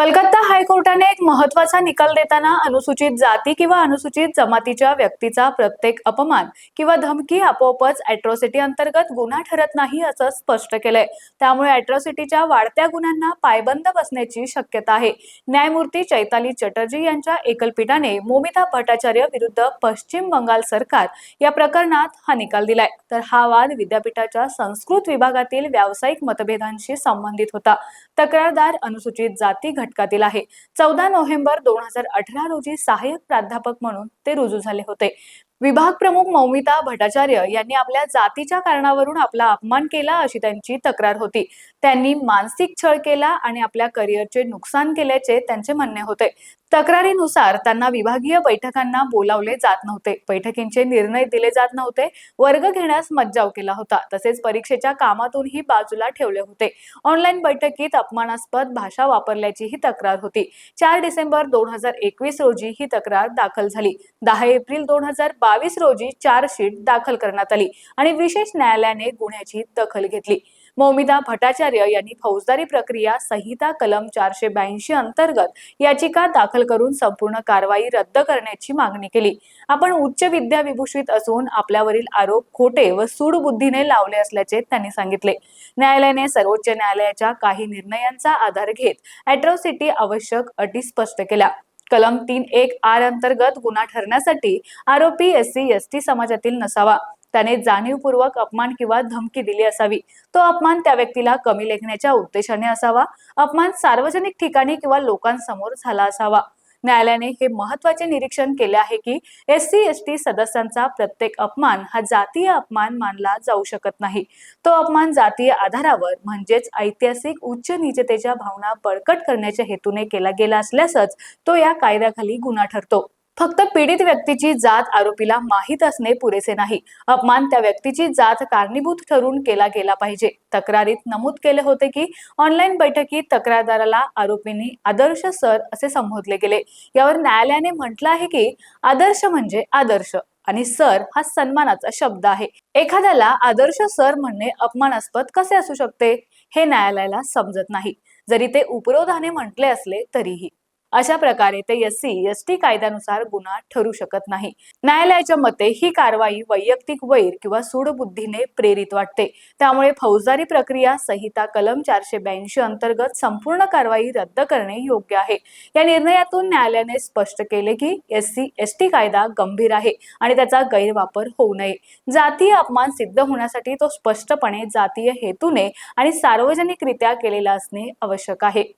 कलकत्ता हायकोर्टाने एक महत्त्वाचा निकाल देताना अनुसूचित जाती किंवा अनुसूचित जमातीच्या व्यक्तीचा प्रत्येक अपमान किंवा धमकी आपोआपच अॅट्रॉसिटी अंतर्गत गुन्हा ठरत नाही असं स्पष्ट केलंय। त्यामुळे अॅट्रॉसिटीच्या वाढत्या गुन्ह्यांना पायबंद बसण्याची शक्यता आहे। न्यायमूर्ती चैताली चटर्जी यांच्या एकलपीठाने मौमिता भट्टाचार्य विरुद्ध पश्चिम बंगाल सरकार या प्रकरणात हा निकाल दिलाय। तर हा वाद विद्यापीठाच्या संस्कृत विभागातील व्यावसायिक मतभेदांशी संबंधित होता। तक्रारदार अनुसूचित जाती घटकातील आहे। 14 नोव्हेंबर 2018 रोजी सहाय्यक प्राध्यापक म्हणून ते रुजू झाले होते। विभाग प्रमुख मौमिता भट्टाचार्य यांनी आपल्या जातीच्या कारणावरून आपला अपमान केला अशी त्यांची तक्रार होती। त्यांनी मानसिक छळ केला आणि आपल्या करिअरचे नुकसान केल्याचे त्यांचे म्हणणे होते। तक्रारीनुसार त्यांना विभागीय बैठकांना बोलावले जात नव्हते, बैठकींचे निर्णय दिले जात नव्हते, वर्ग घेण्यास मज्जाव केला होता, तसेच परीक्षेच्या कामातूनही बाजूला ठेवले होते। ऑनलाईन बैठकीत अपमानास्पद भाषा वापरल्याची ही तक्रार होती। 4 डिसेंबर 2021 रोजी ही तक्रार दाखल झाली। 10 एप्रिल 2022 रोजी चार्जशीट दाखल करण्यात आली आणि विशेष न्यायालयाने गुन्ह्याची दखल घेतली। मौमिता भट्टाचार्य यांनी फौजदारी प्रक्रिया संहिता कलम 482 अंतर्गत याचिका दाखल करून संपूर्ण कारवाई रद्द करण्याची मागणी केली। आपण उच्च विद्या विभूषित असून आपल्यावरील आरोप खोटे व सूडबुद्धीने लावले असल्याचे त्यांनी सांगितले। न्यायालयाने सर्वोच्च न्यायालयाच्या काही निर्णयांचा आधार घेत अॅट्रॉसिटी आवश्यक अटी स्पष्ट केल्या। कलम 3(1)R अंतर्गत गुन्हा ठरण्यासाठी आरोपी SC/ST समाजातील नसावा, त्याने जाणीवपूर्वक अपमान किंवा धमकी दिली असावी, तो अपमान त्या व्यक्तीला कमी लेखण्याच्या उद्देशाने असावा, अपमान सार्वजनिक ठिकाणी किंवा लोकांसमोर झाला असावा। न्यायालयाने हे महत्त्वाचे निरीक्षण केले आहे की SC/ST सदस्यांचा प्रत्येक अपमान हा जातीय अपमान मानला जाऊ शकत नाही। तो अपमान जातीय आधारावर म्हणजेच ऐतिहासिक उच्च नीचतेच्या भावना बळकट करण्याच्या हेतूने केला गेला असल्यासच तो या कायद्याखाली गुन्हा ठरतो। फक्त पीडित व्यक्तीची जात आरोपीला माहीत असणे पुरेसे नाही, अपमान त्या व्यक्तीची जात कारणीभूत ठरून केला गेला पाहिजे। तक्रारीत नमूद केले होते की ऑनलाईन बैठकीत तक्रारदाराला आरोपींनी आदर्श सर असे संबोधले गेले। यावर न्यायालयाने म्हटलं आहे की आदर्श म्हणजे आदर्श आणि सर हा सन्मानाचा शब्द आहे। एखाद्याला आदर्श सर म्हणणे अपमानास्पद कसे असू शकते हे न्यायालयाला समजत नाही, जरी ते उपरोधाने म्हटले असले तरीही। अशा प्रकारे ते SC/ST कायद्यानुसार गुन्हा ठरू शकत नाही। न्यायालयाच्या मते ही कारवाई वैयक्तिक वैर किंवा सूडबुद्धीने प्रेरित वाटते। त्यामुळे फौजदारी प्रक्रिया संहिता कलम 482 अंतर्गत संपूर्ण कारवाई रद्द करणे योग्य आहे। या निर्णयातून न्यायालयाने स्पष्ट केले की SC/ST कायदा गंभीर आहे आणि त्याचा गैरवापर होऊ नये। जातीय अपमान सिद्ध होण्यासाठी तो स्पष्टपणे जातीय हेतूने आणि सार्वजनिकरित्या केलेला असणे आवश्यक आहे।